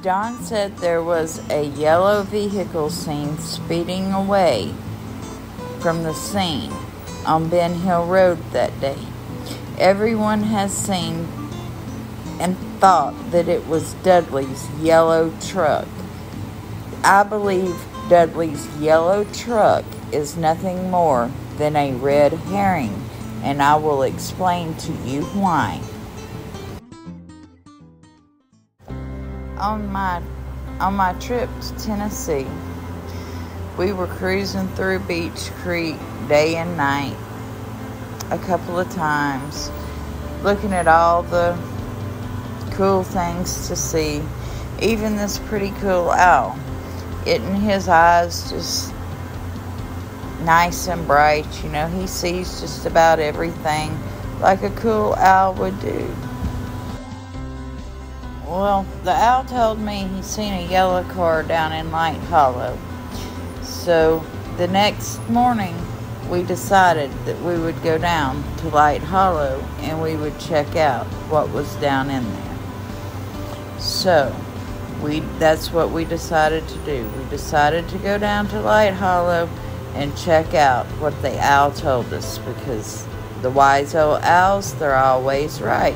Don said there was a yellow vehicle seen speeding away from the scene on Ben Hill Road that day. Everyone has seen and thought that it was Dudley's yellow truck. I believe Dudley's yellow truck is nothing more than a red herring, and I will explain to you why. On my trip to Tennessee, we were cruising through Beech Creek day and night a couple of times, looking at all the cool things to see, even this pretty cool owl. Isn't his eyes just nice and bright? You know, he sees just about everything like a cool owl would do. Well, the owl told me he seen a yellow car down in Light Hollow. So the next morning, we decided that we would go down to Light Hollow and we would check out what was down in there. So that's what we decided to do. We decided to go down to Light Hollow and check out what the owl told us, because the wise old owls, they're always right.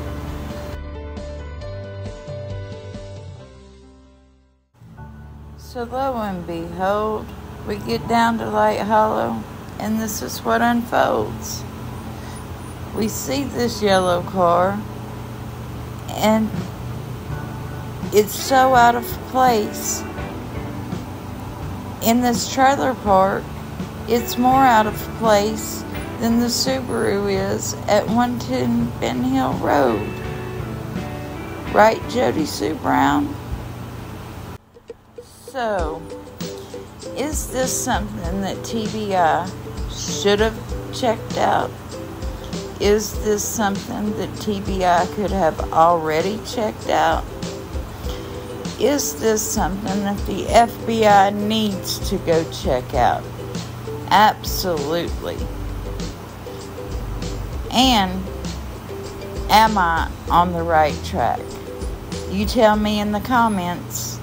So lo and behold, we get down to Light Hollow, and this is what unfolds. We see this yellow car, and it's so out of place. In this trailer park, it's more out of place than the Subaru is at 110 Ben Hill Road. Right, Jody Sue Brown? So, is this something that TBI should have checked out? Is this something that TBI could have already checked out? Is this something that the FBI needs to go check out? Absolutely. And am I on the right track? You tell me in the comments.